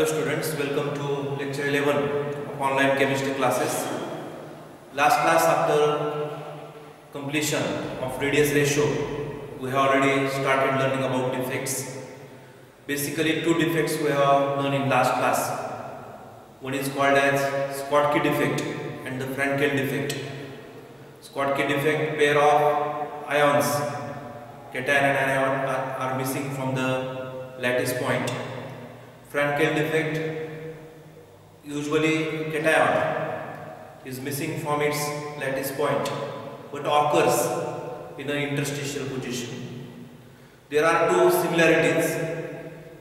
students, welcome to lecture 11 of online chemistry classes. Last class, after completion of radius ratio, we have already started learning about defects. Basically, two defects we have learned in last class. One is called as Schottky defect and the Frankel defect. Schottky defect, pair of ions, cation and anion, are missing from the lattice point. Frankel defect, usually cation is missing from its lattice point but occurs in an interstitial position. There are two similarities: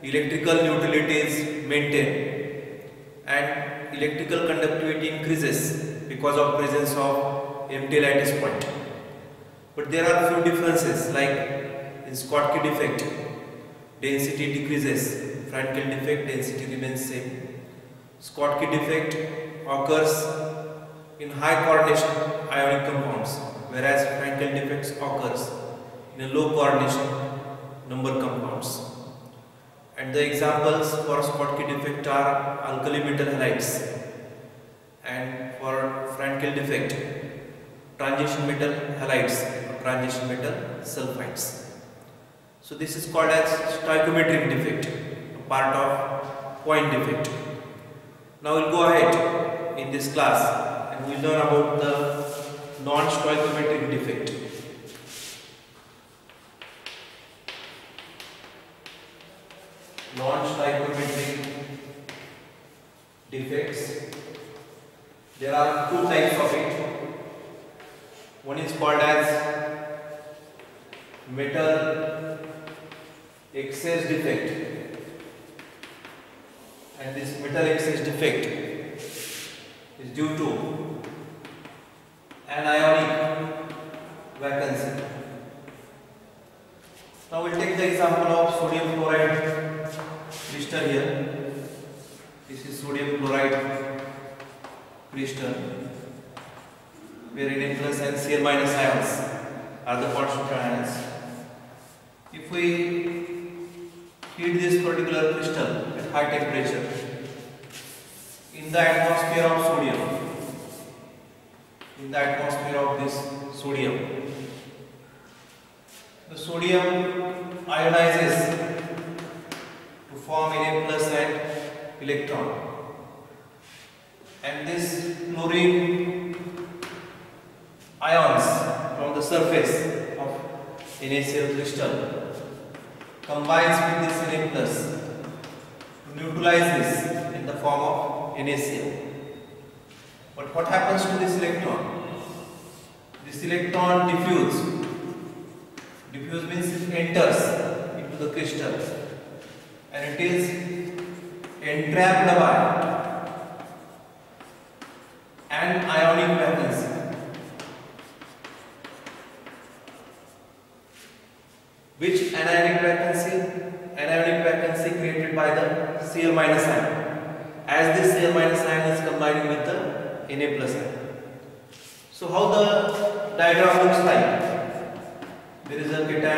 electrical neutrality is maintained and electrical conductivity increases because of presence of empty lattice point. But there are few differences, like in Schottky defect, density decreases. Frankel defect, density remains same. Schottky defect occurs in high coordination ionic compounds, whereas Frankel defects occurs in a low coordination number compounds. And the examples for Schottky defect are alkali metal halides, and for Frankel defect, transition metal halides or transition metal sulfides. So this is called as stoichiometric defect, a part of point defect. Now we'll go ahead in this class and we'll learn about the non-stoichiometric defect. Non-stoichiometric defects, there are two types of it. One is called as metal excess defect, and this metal excess defect is due to anionic vacancy. Now we'll take the example of sodium chloride crystal here. This is sodium chloride crystal, where Na plus and Cl minus ions are the constituent ions. If we heat this particular crystal at high temperature in the atmosphere of sodium, in the atmosphere of this sodium, the sodium ionizes to form Na plus and electron, and this chlorine ions from the surface of NaCl crystal combines with this Na plus to neutralize this in the form of NaCl. But what happens to this electron? This electron diffuse. Diffuse means it enters into the crystal and it is entrapped by an ionic vacancy. Which anionic vacancy? Anionic vacancy created by the Cl minus ion, as this Cl minus ion is combining with the Na plus ion. So how the diagram looks like? There is a cation,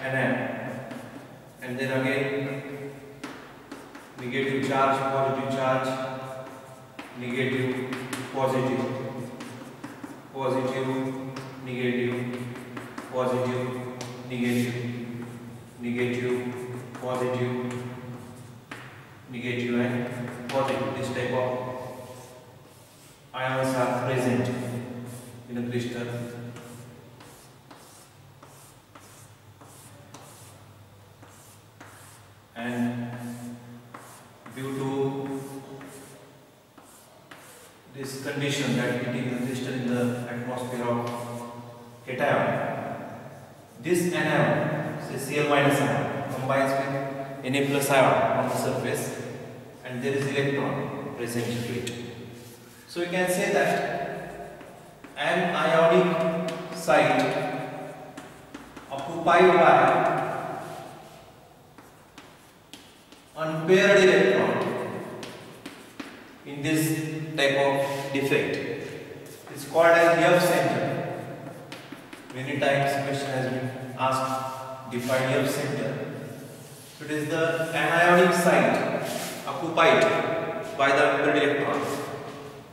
anion, and then again negative charge, positive charge, negative, positive, positive, negative, positive, negative, negative, positive, negative and positive. This type of ions are present in a crystal. And due to this condition, that heating the crystal in the atmosphere of cation, this anion, say Cl minus ion, combines with Na plus ion on the surface, and there is electron present to it. So we can say that an ionic site occupied by unpaired electron in this type of defect is called as F center. Many times question has been asked, define F center. So it is the anionic site occupied by the unpaired electron.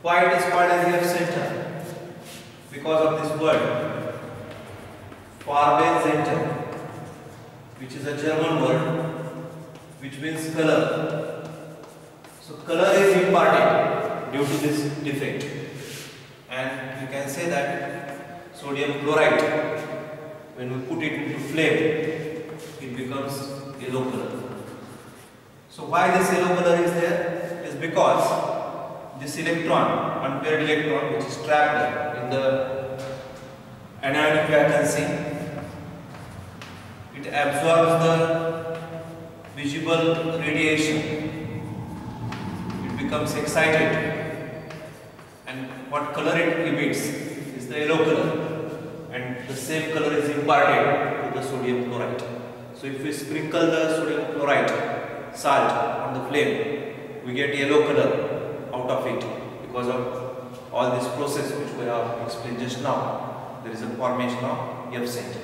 Why it is called as F center? Because of this word Farben-Center, which is a German word which means color. So color is imparted due to this defect, and you can say that sodium chloride, when we put it into flame, it becomes yellow color. So why this yellow color is there? It is because this electron, unpaired electron, which is trapped in the anionic vacancy, it absorbs the visible radiation. It becomes excited, and what color it emits is the yellow color, and the same color is imparted to the sodium chloride. So if we sprinkle the sodium chloride salt on the flame, we get yellow color out of it because of all this process which we have explained just now. There is a formation of F center.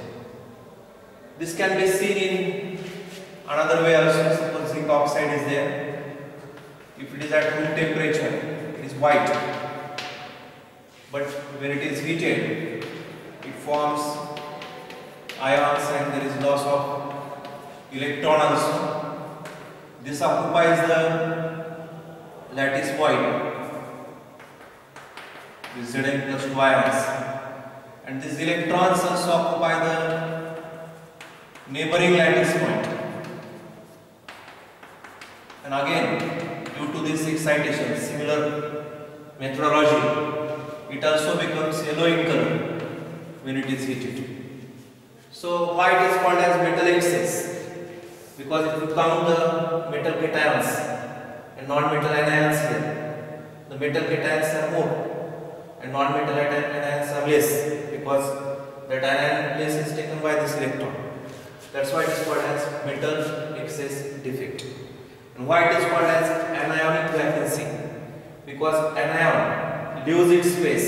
This can be seen in another way also. Suppose zinc oxide is there. If it is at room temperature, it is white. But when it is heated, it forms ions and there is loss of electron also. This occupies the lattice void with Zn plus 2 ions. And these electrons also occupy the neighboring lattice point. And again, due to this excitation, similar methodology, it also becomes yellow in color when it is heated. So why it is called as metal excess? Because if you count the metal cations and non-metal anions here, the metal cations are more and non-metal anions are less, because that anion place is taken by this electron. That's why it is called as metal excess defect. And why it is called as anionic vacancy? Because anion leaves its space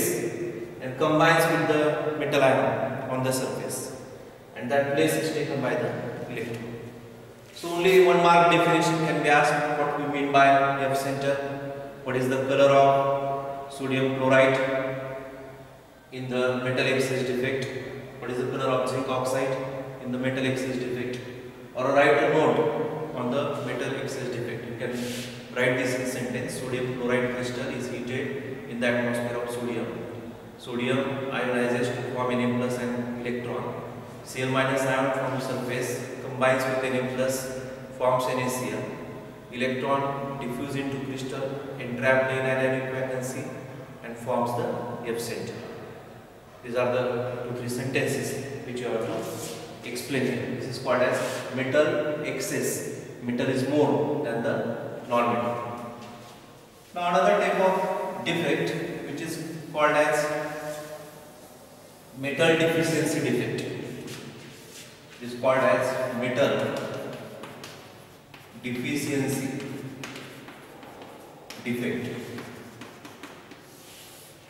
and combines with the metal ion on the surface, and that place is taken by the electron. So only one mark definition can be asked: what we mean by F center? What is the color of sodium chloride in the metal excess defect? What is the color of zinc oxide in the metal excess defect? Or write a note on the metal excess defect. You can write this in sentence: sodium chloride crystal is heated in the atmosphere of sodium. Sodium ionizes to form Na plus and electron. Cl minus ion from surface combines with Na plus, forms NaCl. Electron diffuse into crystal, entrapped in anionic vacancy, and forms the F center. These are the 2-3 sentences which you have to explain here. This is called as metal excess. Metal is more than the non-metal. Now another type of defect which is called as metal deficiency defect. It is called as metal deficiency defect.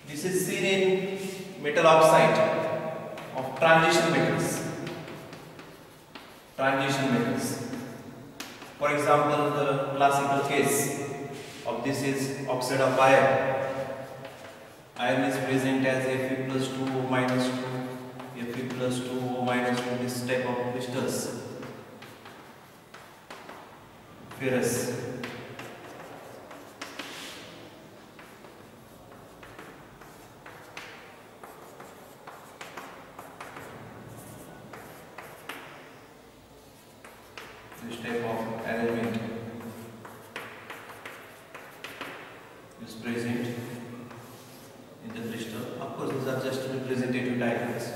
This is seen in metal oxide of transition metals. Transition metals. For example, the classical case of this is oxide of iron. Iron is present as Fe plus 2O minus 2, Fe plus 2O minus 2, this type of crystals. Ferrous. This type of arrangement is present in the crystal. Of course, these are just representative diagrams.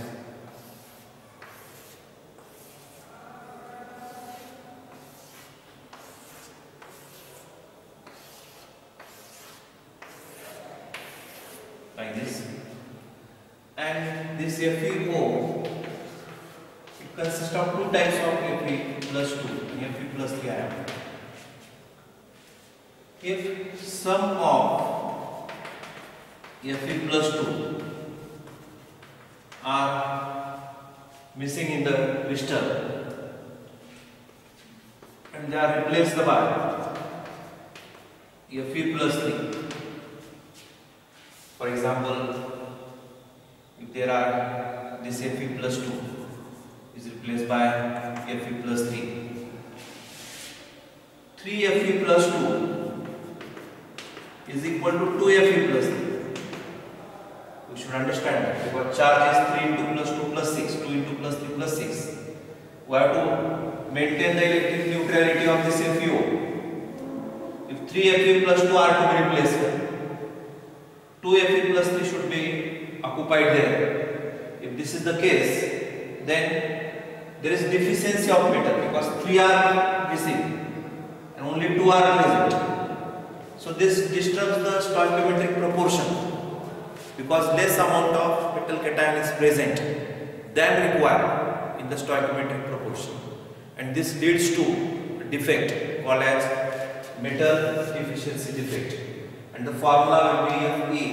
Like this. And this FeO, it consists of two types of Fe plus 2 and Fe plus 3 ion. If sum of Fe plus 2 are missing in the crystal, and and they are replaced by Fe plus 3. For example, if there are this Fe plus 2 is replaced by Fe plus 3. 3 Fe plus 2 is equal to 2 Fe plus 3. We should understand that because charge is 3 into plus 2 plus 6, 2 into plus 3 plus 6. We have to maintain the electric neutrality of this FeO. If 3 Fe plus 2 are to be replaced here, 2 Fe plus 3 should be occupied there. If this is the case, then there is deficiency of metal because 3 are missing and only 2 are present. So this disturbs the stoichiometric proportion because less amount of metal cation is present than required in the stoichiometric proportion, and this leads to a defect called as metal deficiency defect, and the formula will be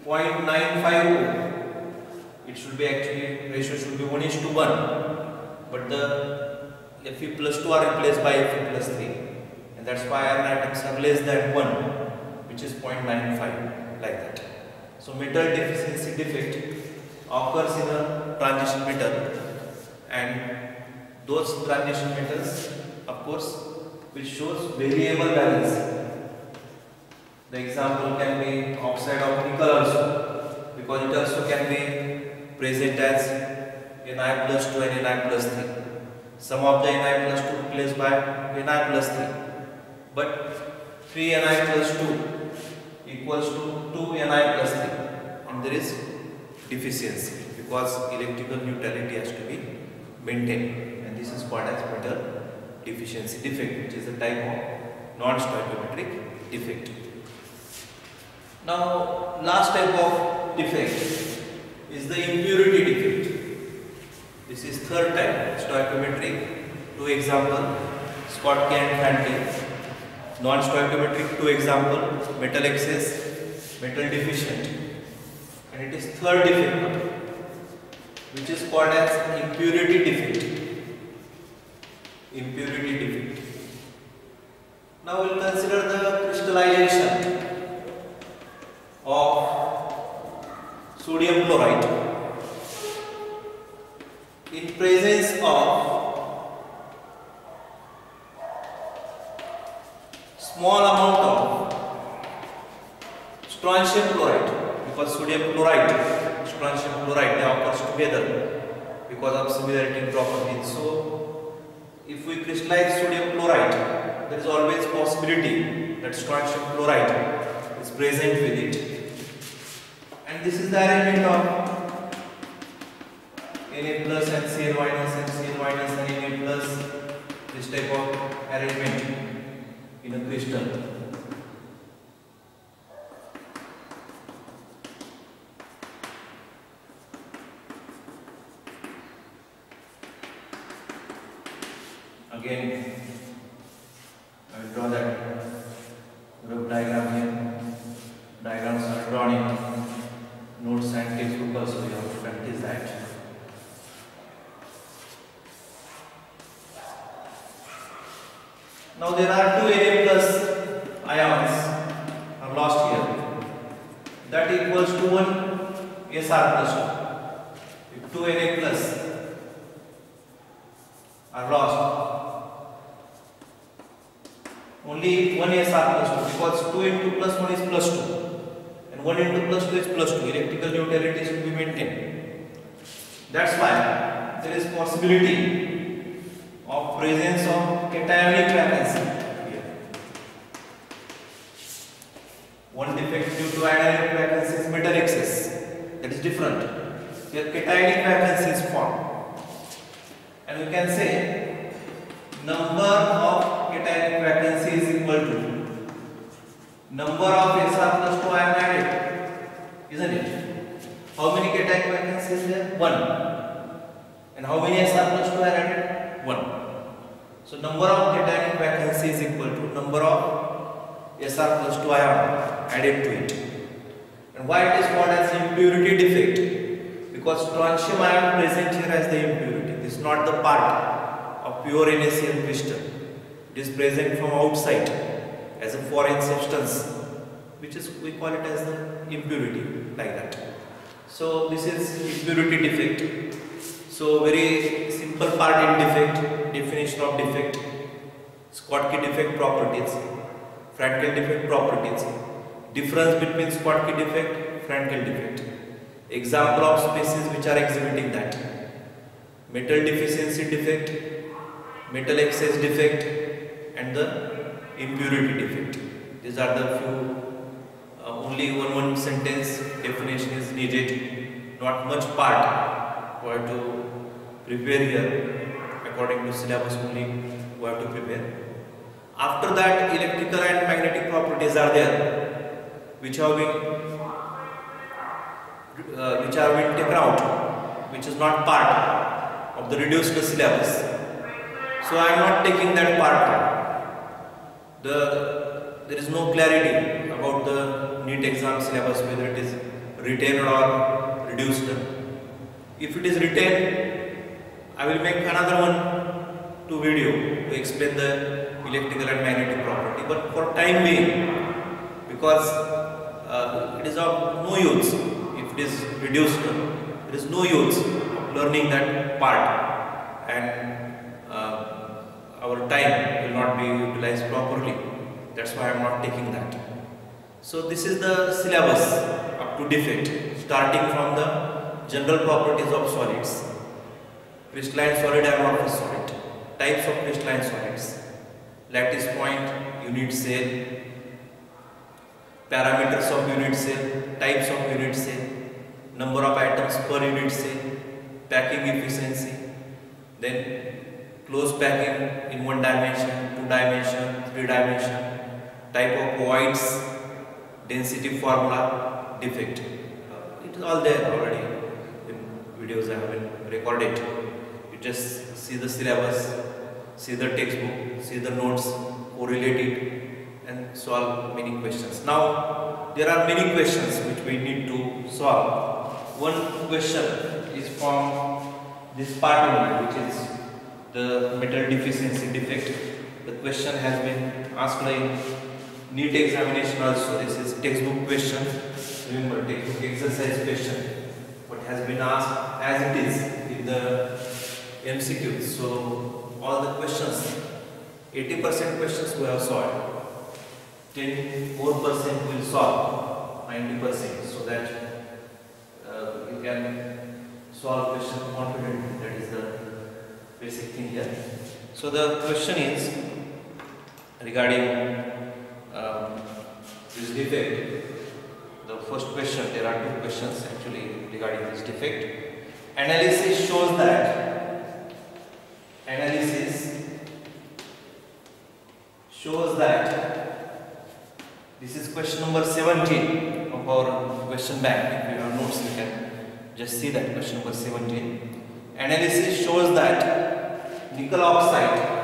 Fe 0.950. It should be actually ratio should be 1:1, but the Fe plus 2 are replaced by Fe plus 3, and that's why iron atoms are less than 1, which is 0.95, like that. So metal deficiency defect occurs in a transition metal, and those transition metals, of course, which shows variable valence. The example can be oxide of nickel also, because it also can be present as Ni plus 2 and Ni plus 3. Some of the Ni plus 2 replaced by Ni plus 3, but 3 Ni plus 2 equals to 2 Ni plus 3, and there is deficiency because electrical neutrality has to be maintained, and this is called as metal deficiency defect, which is a type of non-stoichiometric defect. Now, last type of defect is the impurity defect. This is third type, stoichiometric. 2 example, Schottky and Fante. Non-stoichiometric, 2 example, metal excess, metal deficient, and it is third defect, which is called as impurity defect. Impurity defect. Now we will consider the crystallization of sodium chloride in presence of small amount of strontium chloride, because sodium chloride, strontium chloride, they occurs together because of similarity in properties. So if we crystallize sodium chloride, there is always possibility that strontium chloride is present with it. And this is the arrangement of Na plus and Cl minus and Cl minus and Na plus, this type of arrangement in a crystal. Again, I will draw that group diagram here. Diagrams are drawn in notes and textbook also, we have to practice that. Now there are 2 Na plus ions are lost here. That equals to 1 Sr plus 2. If 2 Na plus are lost, only 1 Sr plus 2, because 2 into plus 1 is plus 2 and 1 into plus 2 is plus 2. Electrical neutrality should be maintained. That's why there is possibility of presence of cationic vacancy here. One defect due to anionic vacancy is metal excess. That is different. Here cationic vacancy is formed, and we can say number of cationic vacancy is equal to number of Sr plus 2 ion added, isn't it? How many cationic vacancies is there? 1. And how many Sr plus 2 are added? 1. So number of cationic vacancy is equal to number of Sr plus 2 ion added to it. And why it is called as impurity defect? Because strontium ion present here as the impurity. This is not the part of pure NaCl crystal. It is present from outside as a foreign substance, which is, we call it as the impurity, like that. So this is impurity defect. So very simple part in defect, definition of defect, Schottky defect properties, Frankel defect properties, difference between Schottky defect, Frankel defect, example of species which are exhibiting that, metal deficiency defect, metal excess defect, and the impurity defect. These are the few, only one sentence definition is needed, not much part we have to prepare here, according to syllabus only we have to prepare. After that, electrical and magnetic properties are there, which have been taken out, which is not part of the reduced syllabus. So I am not taking that part. There is no clarity about the NEET exam syllabus, whether it is retained or reduced. If it is retained, I will make another two video to explain the electrical and magnetic property. But for time being, because it is of no use, if it is reduced, there is no use of learning that part, and our time will not be utilized properly. That's why I am not taking that. So this is the syllabus up to defect, starting from the general properties of solids, crystalline solid, amorphous solid, types of crystalline solids, lattice point, unit cell, parameters of unit cell, types of unit cell, number of atoms per unit cell, packing efficiency, then close packing in 1 dimension, 2 dimension, 3 dimension, type of voids, density formula, defect. It is all there already in videos I have been recorded. You just see the syllabus, see the textbook, see the notes, correlate it, and solve many questions. Now there are many questions which we need to solve. One question is from this part only, which is the metal deficiency defect. The question has been asked in NEET examination also. This is textbook question. Remember, textbook exercise question. What has been asked as it is in the MCQs. So all the questions, 80% questions we have solved. 4% will solve 90%, so that you can solve question confidently. That is the basic thing here. So the question is regarding this defect. The first question, there are two questions actually regarding this defect. Analysis shows that this is question number 17 of our question bank. If you have notes, you can just see that question number 17. Analysis shows that nickel oxide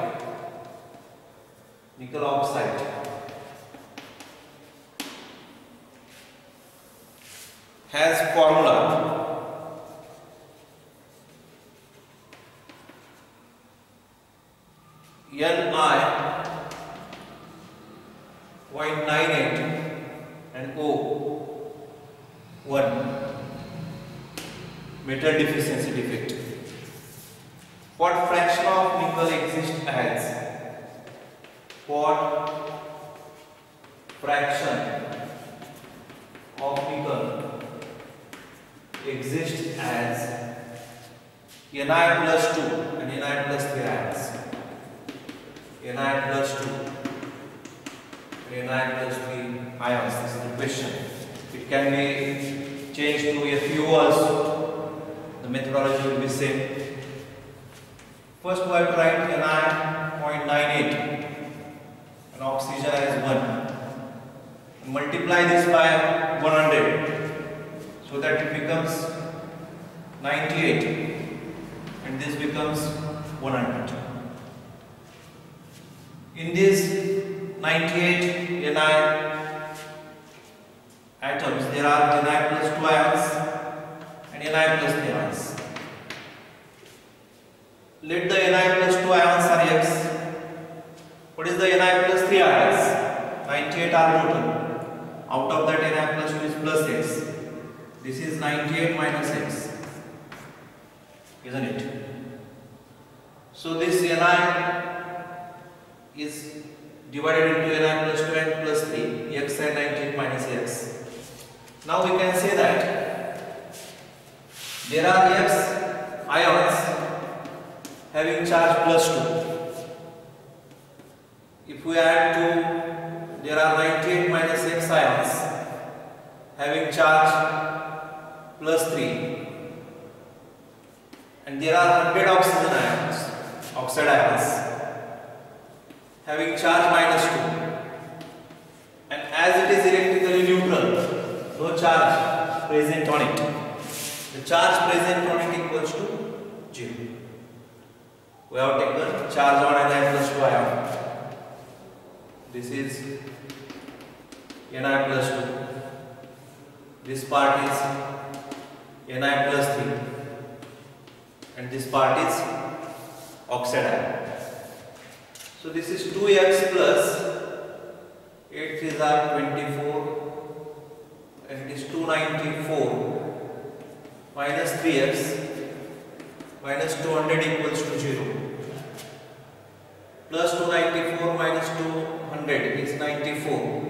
has formula Ni.98 and O1, metal deficiency defect. What fraction of nickel exists as? What fraction of nickel exists as Ni plus 2 and Ni plus 3 ions? Ni plus 2, Ni plus 3 ions. This is the question. It can be changed to Fu also. The methodology will be same. First we have to write Ni.98 and oxygen as 1. Multiply this by 100 so that it becomes 98 and this becomes 100. In this 98 Ni atoms, there are Ni plus 2 ions and Ni plus 3 ions. Let the Ni plus 2 ions are X. What is the Ni plus 3 ions? 98 are total. Out of that Ni plus 2 is plus x. This is 98 minus x. Isn't it? So this Ni is divided into Ni plus 2 and plus 3. X and 98 minus x. Now we can say that there are x ions having charge plus 2. If we add 2, there are 98 minus x ions having charge plus 3, and there are 100 oxygen ions, oxide ions having charge minus 2, and as it is electrically neutral, no charge present on it, the charge present on it equals to 0. We have taken charge on Ni plus 2 ion. This is Ni plus 2. This part is Ni plus 3. And this part is oxide ion. So this is 2x plus 8 3s are 24, and it is 294 minus 3x minus 200 equals to 0. Plus 294 minus 200 is 94.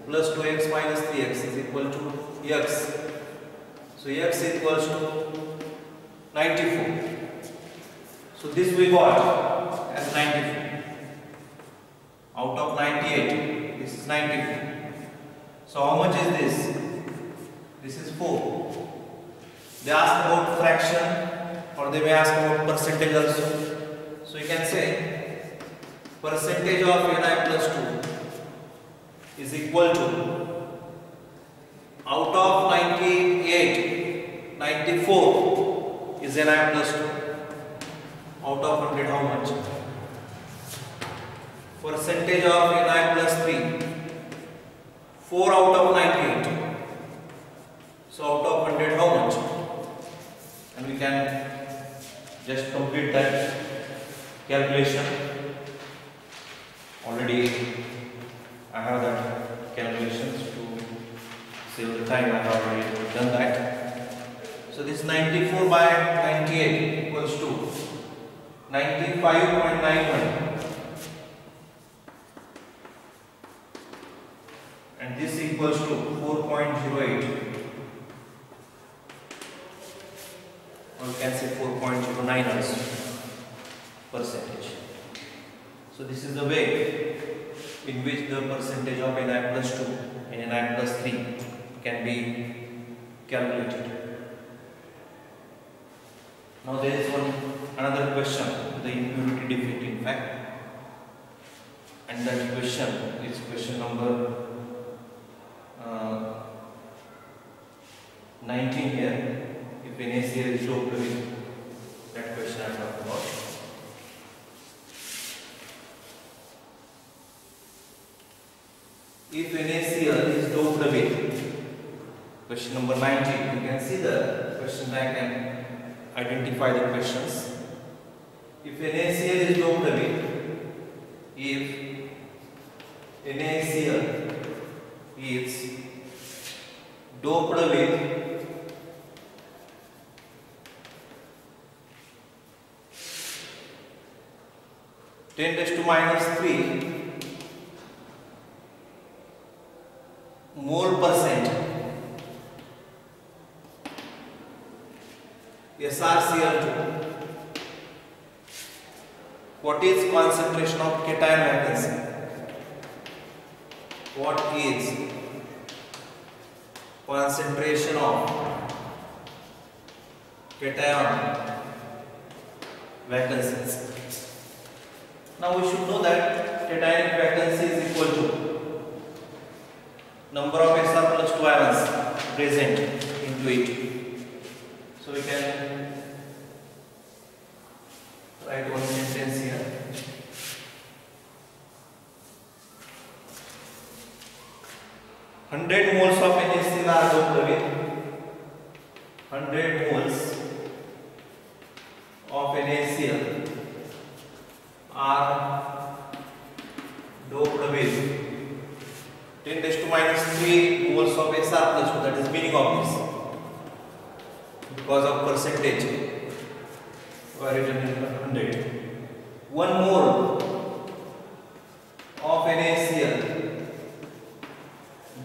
Plus 2x minus 3x is equal to x. So x equals to 94. So this we got as 94. Out of 98, this is 94. So how much is this? This is 4. They ask about fraction, or they may ask about percentage also. So you can say percentage of Ni plus 2 is equal to, out of 98, 94 is Ni plus 2. Out of 100, how much? Percentage of Ni plus 3, 4 out of 98. So out of 100, how much? And we can just complete that calculation. Already I have that calculations to save the time. I have already done that. So this 94 by 98 equals to 95.91, and this equals to 4.08, or we can say 4.09 also percentage. So this is the way in which the percentage of Ni plus 2 and Ni plus 3 can be calculated. Now there is another question, the impurity defect in fact, and that question is question number 19 here. If NaCl is doped with, that question I am talking about. If NaCl is doped with, question number 19, you can see the question bank and identify the questions. If NaCl is doped with, if NaCl is doped with (10⁻³ mole percent SrCl2, what is concentration of cation vacancy? What is concentration of cation vacancies? Now we should know that cationic vacancy is equal to number of Sr plus 2 ions present into it. So we can write one sentence here. (100 moles of NaCl are doped with 100 moles of NaCl are written in 100. 1 mole of NaCl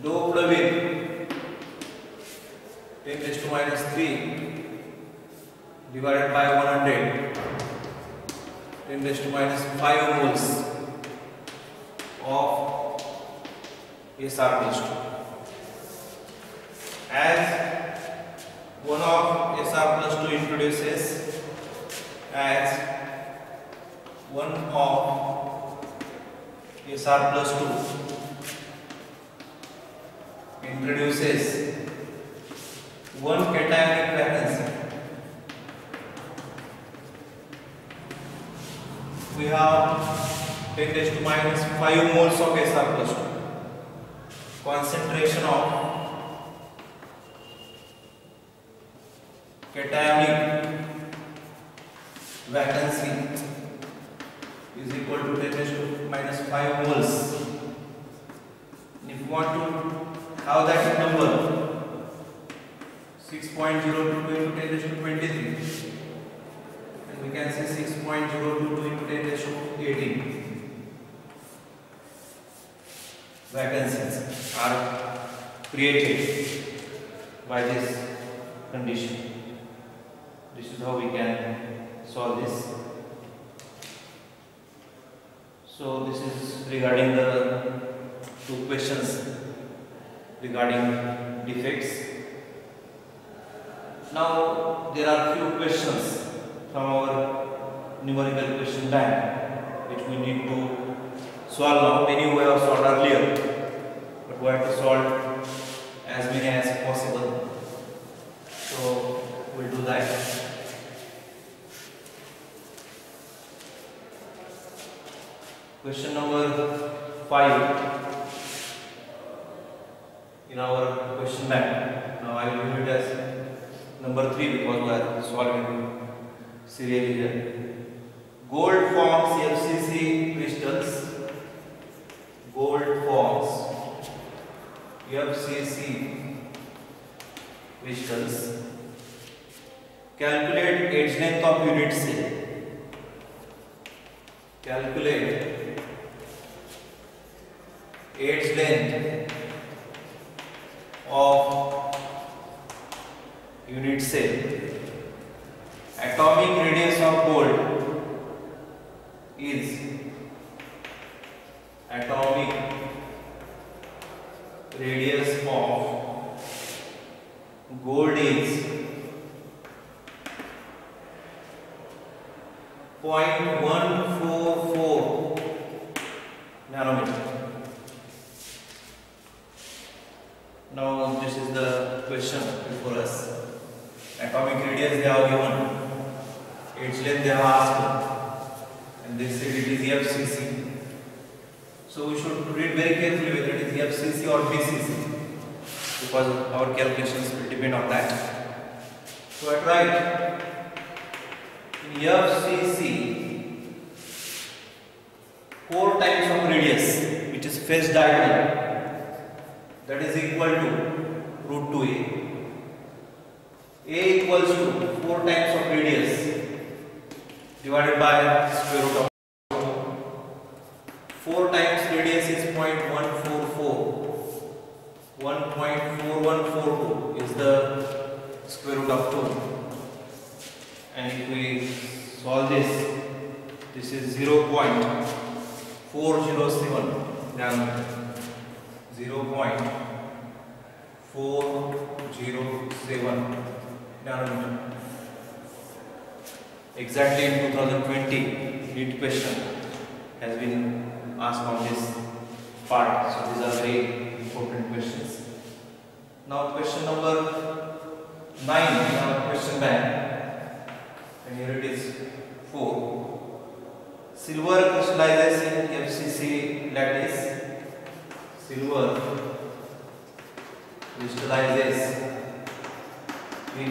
doped with 10 raised to minus 3 divided by 100, 10 raised to minus 5 moles of Sr plus 2. As one of Sr plus 2 introduces as 1 of Sr plus 2 introduces 1 cationic vacancy. We have 10 raised to minus 5 moles of Sr plus 2. Concentration of cationic vacancy is equal to 10 raised to minus 5 moles. And if you want to have that number 6.022 into 10 raised to 23, and we can say 6.022 into 10 raised to 18 vacancies are created by this condition. This is how we can solve this. So this is regarding the two questions regarding defects. Now there are few questions from our numerical question bank which we need to solve now. Many we have solved earlier, but we have to solve as many as possible. So we'll do that. Question number 5 in our question bank. Now I will give it as number 3 because we are solving serially here. Gold forms FCC crystals. Gold forms FCC crystals. Calculate edge length of unit cell. Calculate edge length of unit cell. Atomic radius of gold is atomic radius of gold is 0.144 nanometer. Now this is the question before us. Atomic radius they have given, edge length they have asked, and they said it is FCC. So we should read very carefully whether it is FCC or BCC, because our calculations will depend on that. So I write in FCC 4 times of radius, which is phase diagonal, that is equal to root 2a. A equals to 4 times of radius divided by square root of 4 times radius is 0.144. 1.4142 is the square root of 2. And if we solve this, this is 0.407 nanometer. 0.407 nanometer. Exactly in 2020, NEET question has been asked on this part. So these are very important questions. Now question number 9 in our question bank, and here it is 4. Silver crystallizes in FCC lattice. Silver crystallizes in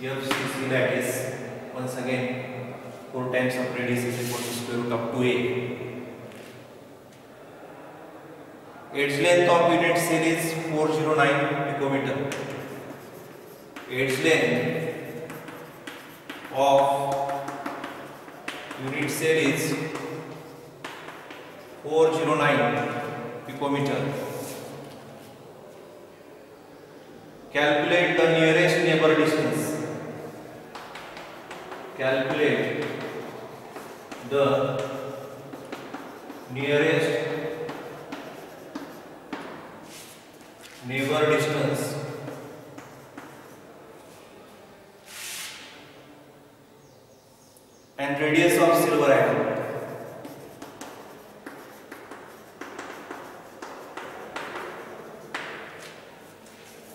FCC lattice. Once again, 4 times of radius is equal to square root of 2a. Edge length of unit cell is 409 picometer. Edge length of unit cell is 409 picometer. Calculate the nearest neighbor distance. Calculate the nearest neighbor distance and radius of silver atom.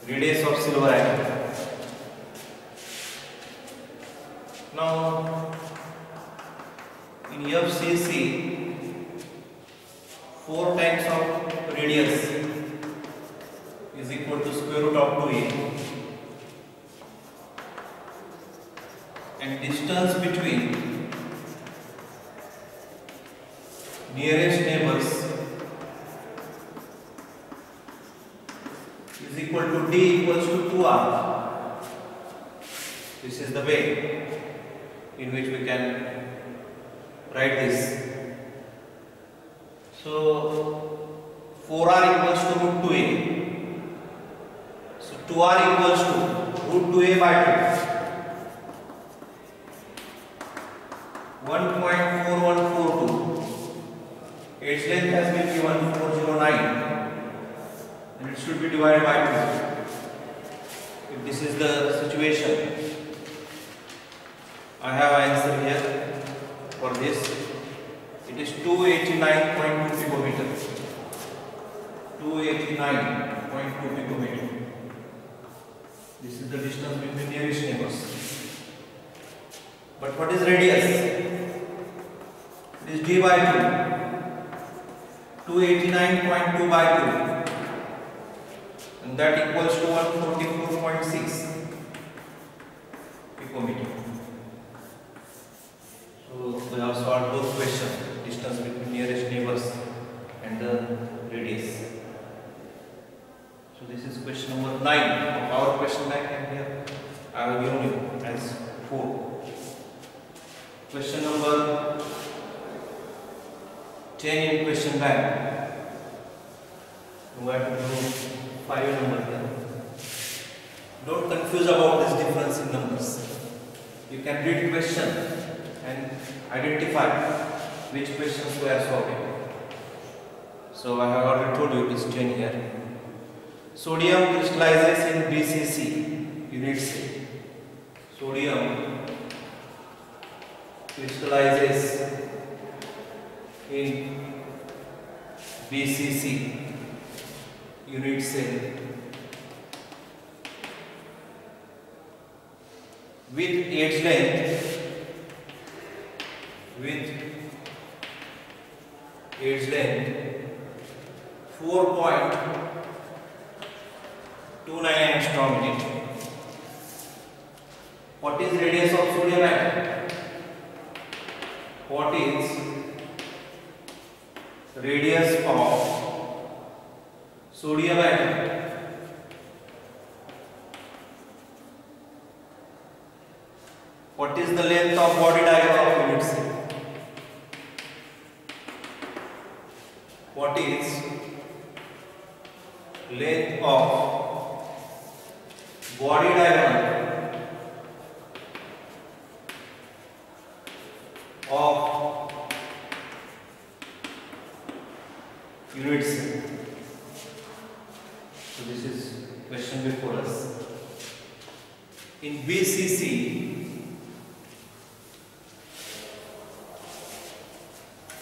Radius of silver atom. Now in FCC 4 times of radius is equal to square root of 2a, and distance between nearest neighbors is equal to d equals to 2r. This is the way in which we can write this. So 4r equals to root 2a. So 2r equals to root 2a by 2. 1.4142. Its length has been given 409 and it should be divided by 2. If this is the situation, I have an answer here for this. It is 289.2 picometer. 289.2 picometer. This is the distance between nearest neighbors. But what is radius? It is d by 2. 289.2 by 2. And that equals to 144.6 picometer. So we have solved both questions, distance between nearest neighbors and the radius. So this is question number 9 of our question bank, and here I have given you as 4. Question number 10 in question bank. You have to do 5 number here. Don't confuse about this difference in numbers. You can read question and identify which questions we are solving. So I have already told you it is 10 here. Sodium crystallizes in BCC unit cell. Sodium crystallizes in BCC unit cell with its length 4.29 angstrom in it. What is radius of sodium atom? What is radius of sodium atom? What is the length of body diagram of unit cell? What is length of body diagram of unit cell? So this is question before us. In BCC,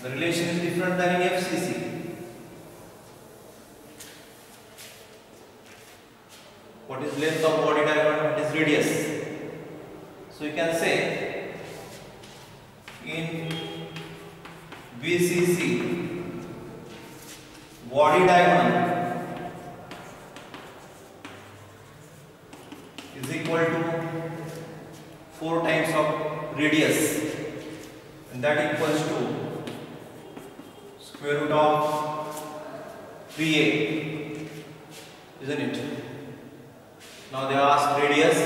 the relation is different than in FCC. What is length of body diagram? What is radius? So you can say in BCC, body diagonal is equal to 4 times of radius, and that equals to square root of 3a, isn't it? Now they ask radius.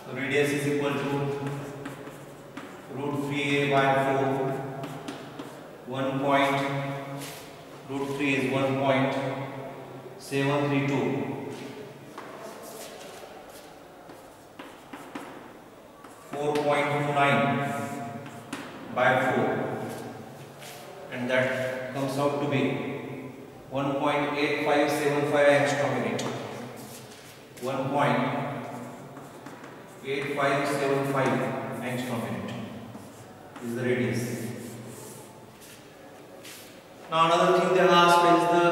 The radius is equal to root 3a by 4. 1 root 3 is 1.732. 4.29 by 4, and that comes out to be 1.8575 angstrom unit. 1.8575 angstrom unit is the radius. Now another thing they asked is the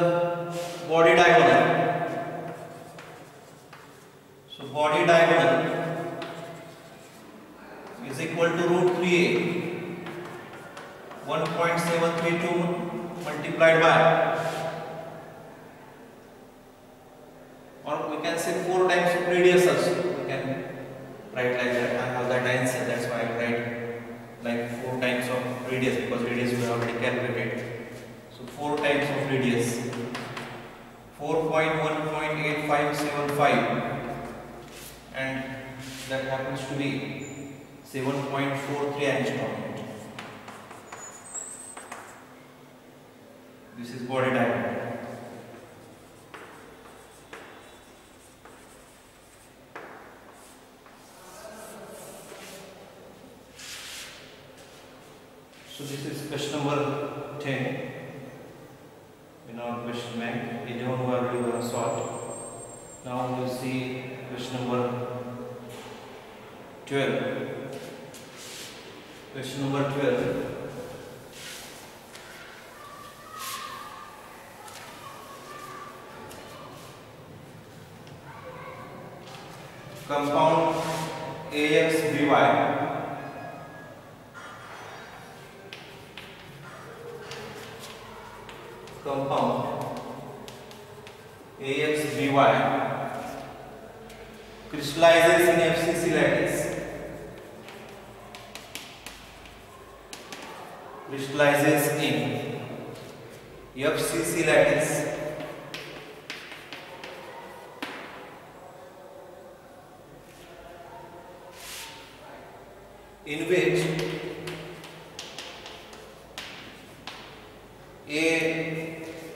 body diagonal. So body diagonal is equal to root 3a. 1.732 multiplied by, or we can say 4 times of radius also. We can write like that. I have that answer, that's why I write like 4 times of radius, because radius we have already calculated. So 4 times of radius, 4.1.8575, and that happens to be 7.43 angstrom. This is body diagonal. So this is question number 10 in our question bank. 11 we already going to solve. Now we will see question number 12. Question number 12. Compound AXBY crystallizes in FCC lattice. Crystallizes in FCC lattice in which A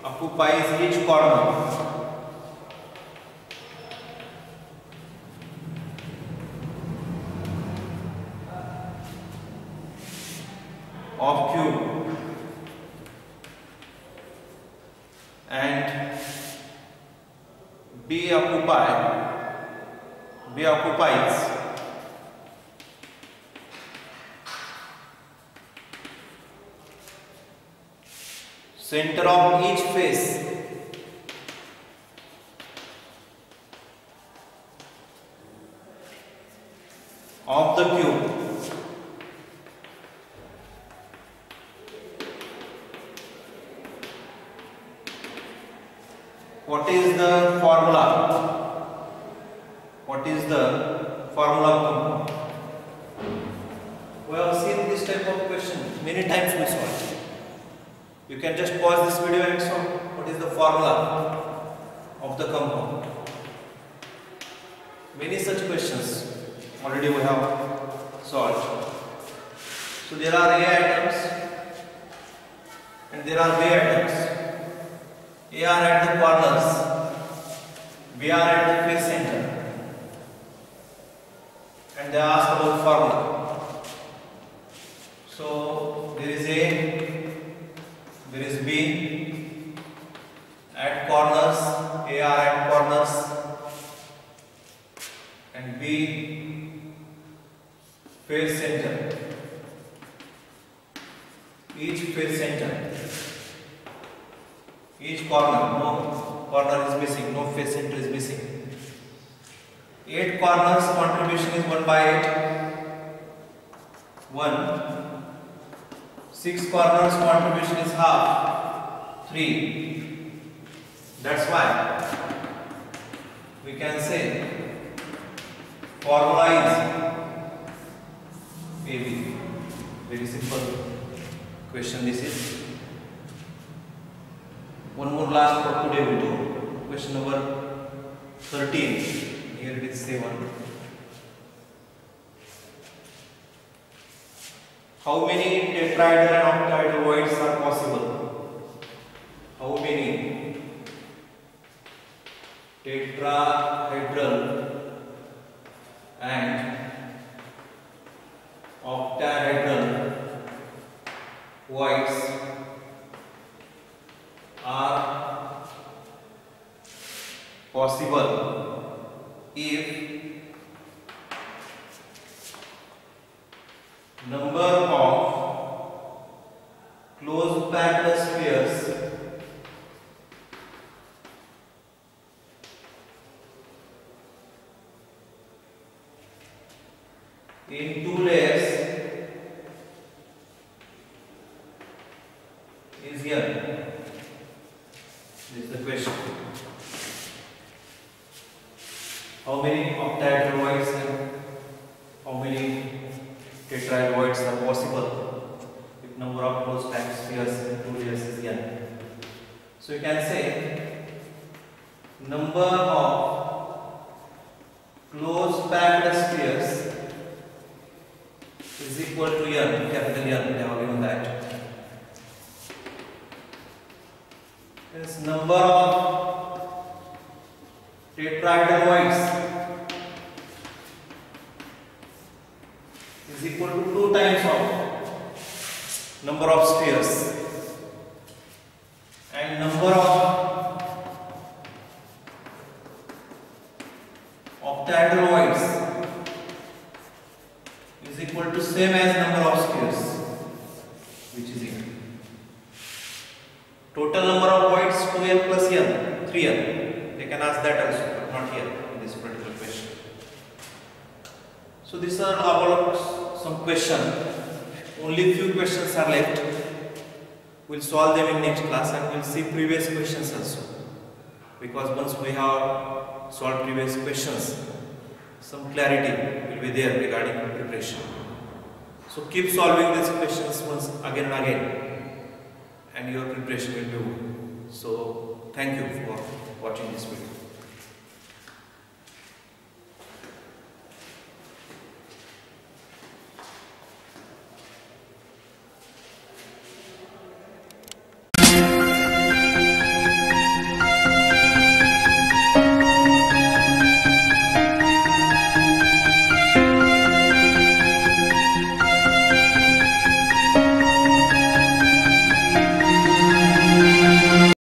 occupies each corner of cube and B occupies center of each face of the cube. What is the formula? What is the formula? We have seen this type of question many times we solve. You can just pause this video and solve. What is the formula of the compound? Many such questions already we have solved. So there are A atoms and there are B atoms. A are at the corners, B are at the face center, and they ask about formula. So there is A, there is B at corners, A are at corners, and B face center. Each face center, each corner, no corner is missing, no face center is missing. 8 corners contribution is 1 by 8. 1. 6 corners contribution is half. 3. That's why we can say formula is AB. Very simple question this is. One more last for today we do. Question number 13. Here it is 7. How many tetrahedral and octahedral voids are possible? How many tetrahedral and octahedral voids are possible if number of close packed spheres in two layers is n. This is the question. How many octahedral voids and how many tetrahedral voids are possible if number of close packed spheres in two layers is n? So you can say number of close packed spheres is equal to n, capital N. They have given that. This number of tetrahedral voids is equal to 2 times of number of spheres, and number of octahedral voids is equal to same as number of spheres, which is equal. Total number of voids 2n plus n, 3n. They can ask that also, but not here in this particular question. So these are about some questions. Only few questions are left. We'll solve them in next class, and we'll see previous questions also. Because once we have solved previous questions, some clarity will be there regarding preparation. So keep solving these questions once again and again, and your preparation will be good. So thank you for watching this video.